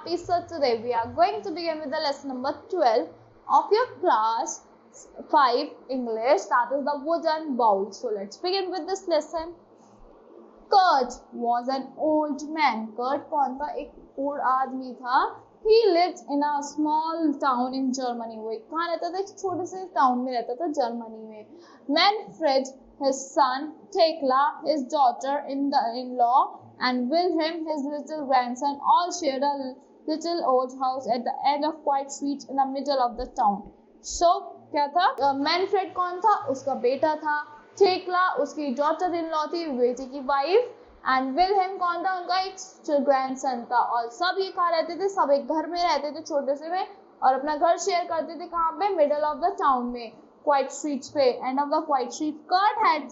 happy. So today we are going to begin with the lesson number 12 of your class 5 English, that is the wooden bowl. So let's begin with this lesson. Kurt was an old man. Kurt कौन था? एक बूढ़ा आदमी था. He lived in a small town in Germany. वो कहाँ रहता था? एक छोटे से टाउन में रहता था जर्मनी में. Manfred, his son, Tekla, his daughter-in-law, and Wilhelm, his little grandson, all shared a little old house at the end of quiet street in the middle of the town. So क्या था? Manfred कौन था? उसका बेटा था. Tekla उसकी daughter-in-law थी, बेटी की वाइफ. एंड विलहेम कौन था? उनका एक ग्रैंडसन था. और सब ये कहाँ रहते थे? सब एक घर में रहते थे, छोटे से में, और अपना घर शेयर करते थे. कहाँ पे? मिडल ऑफ द टाउन में, क्वाइट स्ट्रीट्स पे, end of the quiet street. Kurt had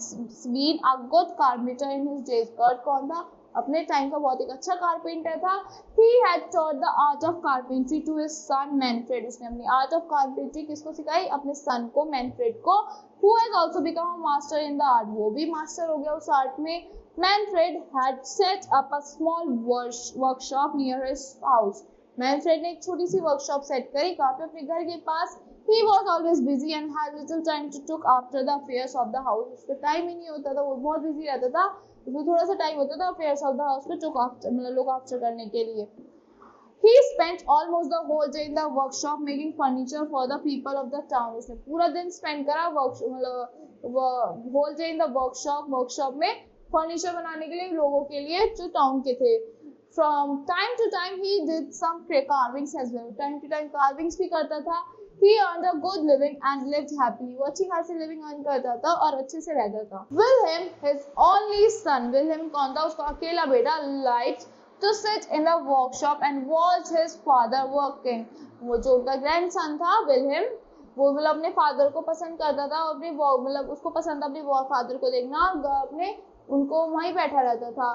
been a good carpenter in his days. Kurt कौन था? अपने टाइम का बहुत एक अच्छा कारपेंटर था. He had taught the art of carpentry to his son Manfred. उसने अपनी आर्ट ऑफ कारपेंट्री किसको सिखाई? अपने सन को, मैनफ्रेड को. Who has also become a master in the art. वो भी मास्टर हो गया उस आर्ट में. Manfred had set up a small workshop near his house. Manfred ने एक छोटी सी वर्कशॉप सेट करी. कहाँ पे? अपने घर के पास. He was always busy and had little time to look after the affairs of the house. उसको टाइम ही नहीं होता था, वो बहुत बिजी रहता था. उसको थोड़ा सा टाइम होता था affairs of the house पे look after करने के लिए. He spent almost the whole day in the workshop making furniture for the people of the town. उसने पूरा दिन spend करा whole day in the workshop में फर्नीचर बनाने के लिए लोगों के लिए जो टाउन के थे. From time to time he did some carvings as well. Time to time carvings भी करता था. He earned a good living and lived happily. वो अच्छी खासी living earn करता था और अच्छे से रहता था. Wilhelm, his only son, Wilhelm कौन था? उसका अकेला बेटा, liked to sit in the workshop and watch his father working. वो जो उनका grandson था Wilhelm, वो मतलब अपने फादर को पसंद करता था. अपने मतलब उसको पसंद था अपने फादर को देखना, अपने उनको वहीं बैठा रहता था.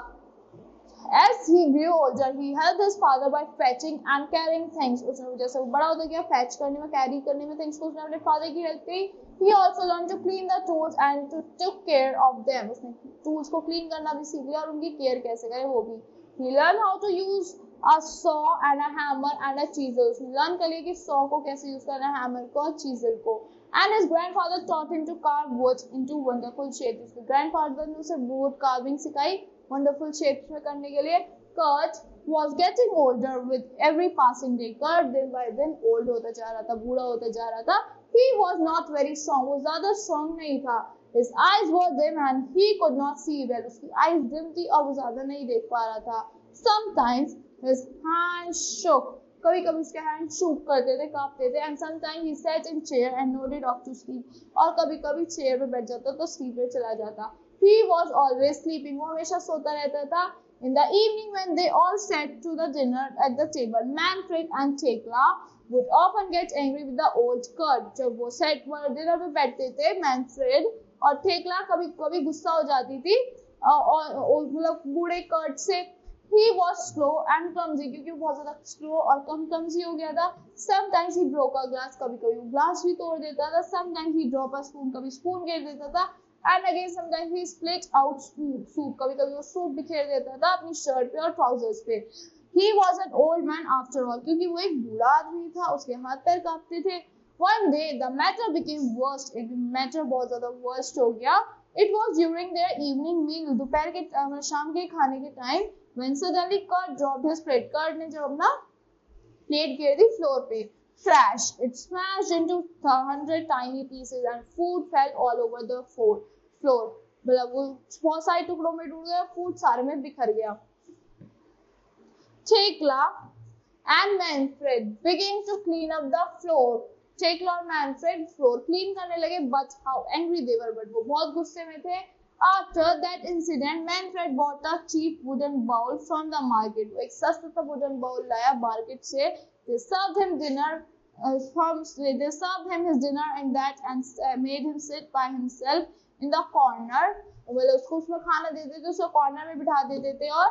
As he grew older, he helped his father by fetching and carrying things. उसने जैसे वो बड़ा होता गया, fetch करने में, carry करने में things को उसने अपने father की help की. He also learned to clean the tools and to took care of them. उसने tools को clean करना भी सीख लिया और उनकी care कैसे करे वो भी. He learned how to use a saw and a hammer and a chisel. उसने learn कर लिया कि saw को कैसे use करना है, hammer को और chisel को. And his grandfather taught him to carve wood into wonderful shapes. उसके grandfather ने उसे wood carving सिखाई wonderful shapes में करने के लिए. Kurt was getting older with every passing day. Kurt दिन by दिन old होता जा रहा था, बूढ़ा होता जा रहा था. He was not very strong. वो ज़्यादा strong नहीं था. His eyes were dim and he could not see well. उसकी eyes dim थी और वो ज़्यादा नहीं देख पा रहा था. Sometimes his hands shook. कभी कभी उसके हैंड शूक करते थे, कांपते थे. And sometime he sat in chair and nodded off to sleep. और कभी कभी चेयर पे बैठ जाता तो स्लीप पे चला जाता. He was always sleeping. वो हमेशा सोता रहता था. In the evening when they all sat to the dinner at the table, Manfred and Tekla would often get angry with the old Kurt. जब वो सेट डिनर पे बैठते थे, मैनफ्रेड और टेक्ला कभी कभी गुस्सा हो जाती थी और मतलब बूढ़े कर्ट से. He was slow and clumsy, क्योंकि वो बहुत ज्यादा slow और clumsy हो गया था. Sometimes he broke a glass. कभी कभी वो ग्लास भी तोड़ देता था. Sometimes he dropped a spoon. कभी स्पून गिर देता था. And again sometimes he split out soup. कभी कभी वो सूप बिखेर देता था अपनी शर्ट पे और ट्राउजर्स पे. He was an old man after all, क्योंकि वो एक बूढ़ा आदमी था. उसके हाथ पैर कांपते थे. One day the matter became worse. एक दिन मैटर बहुत ज्यादा worst हो गया. It was during their evening meal. दोपहर के शाम के खाने के time. When suddenly Kurt dropped his plate. Kurt ने जब अपना प्लेट गिर दी फ्लोर पे. Crash! It smashed into 100 tiny pieces and food fell all over the floor. मतलब वो बहुत सारे टुकड़ों में टूट गया, फूड सारे में बिखर गया. Tekla and Manfred began to clean up the floor. Tekla और Manfred फ्लोर क्लीन करने लगे. But how angry they were! But वो बहुत गुस्से में थे. After that incident, Manfred bought a cheap wooden bowl from the market. वो एक सस्ता सा wooden bowl लाया मार्केट से. They served him his dinner in that and made him sit by himself in the corner. मतलब उसको उसमें खाना देते थे, उसको कॉर्नर में बिठा देते थे और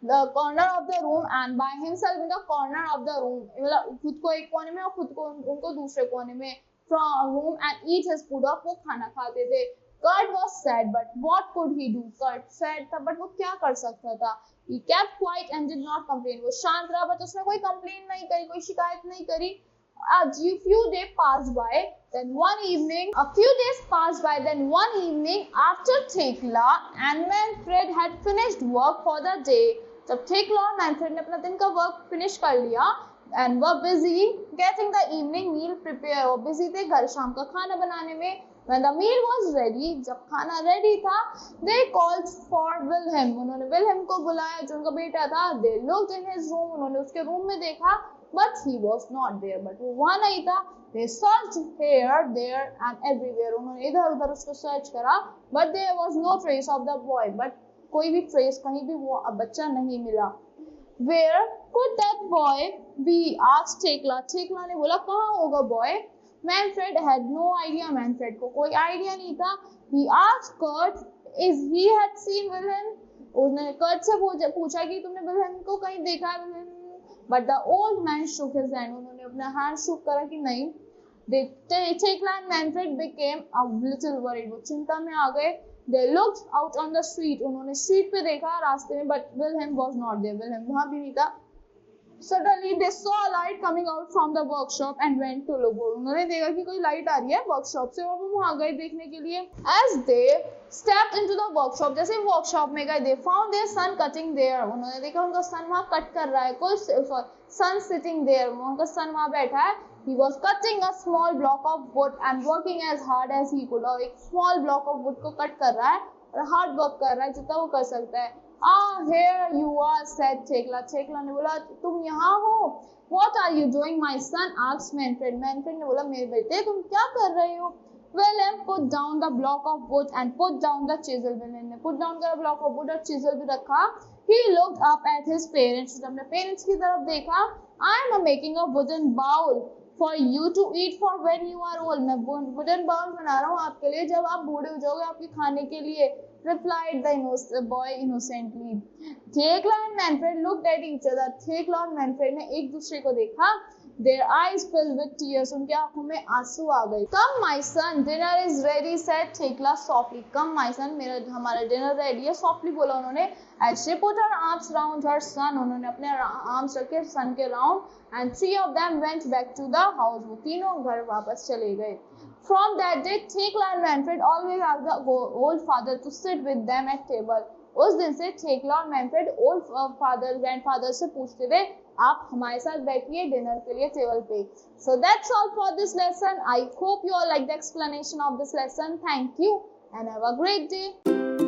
the corner of the room and by himself in the corner of the room. मतलब खुद को एक कोने में और खुद को उनको दूसरे कोने में. From room and eat his food. और वो खाना खाते थे. Kurt was sad, but what could he do? Kurt sad था, but वो क्या कर सकता था? He kept quiet and did not complain. वो शांत रहा, but उसने कोई complain नहीं करी, कोई शिकायत नहीं करी. A few days passed by. Then one evening, after Thekla and Manfred had finished work for the day, जब Thekla और Manfred ने अपना दिन का work finish कर लिया, and were busy getting the evening meal prepared, वो busy थे घर शाम का खाना बनाने में. When the meal was ready, जब खाना ready था, they called for Wilhelm. उन्होंने Wilhelm को बुलाया, जो उनका बेटा था. They looked in his room. उन्होंने उसके रूम में देखा, but he was not there. But वो वहाँ नहीं था. They searched here, there and everywhere. उन्होंने इधर उधर उसको search करा, but there was no trace of the boy. But कोई भी trace, कहीं भी वो बच्चा नहीं मिला. Where could that boy be? asked Thekla. Thekla ने बोला, कहाँ होगा boy? Manfred had no idea. Manfred को कोई idea नहीं था. He asked Kurt if he had seen Wilhelm. उसने Kurt से पूछा कि तुमने Wilhelm को कहीं देखा है? Wilhelm. But the old man shook his hand. उन्होंने अपना hand shook करा कि नहीं. Thekla and Manfred became a little worried. वो चिंता में आ गए. They looked out on the street. उन्होंने street पे देखा रास्ते में, but Wilhelm was not there. Wilhelm वहाँ भी नहीं था. Suddenly they saw a light coming out from the workshop and went to look. उन्होंने देखा कि कोई लाइट आ रही है वर्कशॉप से, और वो वहाँ गए देखने के लिए. As they stepped into the workshop, जैसे वर्कशॉप में गए, they found their son cutting there. उन्होंने देखा उनका सन वहाँ कट कर रहा है. कोई son sitting there, उनका सन वहाँ बैठा है. He was cutting a small block of wood and working as hard as he could. और एक small block of wood को कट कर रहा है और hard work कर रहा है जितना वो कर सकता है. Here you are, said Thekla. Thekla ने बोला, तुम यहाँ हो? What are you doing, my son? asked Manfred. Manfred ने बोला, मेरे बेटे तुम क्या कर रहे हो? Wilhelm put down the block of wood and put down the chisel. Wilhelm ने put down करा block of wood और chisel भी रखा. He looked up at his parents. उसने अपने parents की तरफ देखा. I am making a wooden bowl for you to eat for when you are old. मैं wooden bowl बना रहा हूँ आपके लिए जब आप बूढ़े हो जाओगे, आपके खाने के लिए. Replied the boy innocently. Thekla and Manfred looked at each other. Thekla और Manfred ने एक दूसरे को देखा. Their eyes filled with tears. उनके आंखों में आंसू आ गए. Come my son, dinner is ready, said Thekla softly. Come my son, हमारा dinner ready है, softly बोला उन्होंने. As she put her arms round her son, उन्होंने अपने arms रखे son के round, and three of them went back to the house. वो तीनों घर वापस चले गए. From that day, Thekla and Manfred always asked the old father to sit with them at table. उस दिन से Thekla और Manfred old grandfather से पूछते थे, आप हमारे साथ बैठिए डिनर के लिए टेबल पे. So that's all for this lesson. I hope you all like the explanation of this lesson. Thank you and have a great day.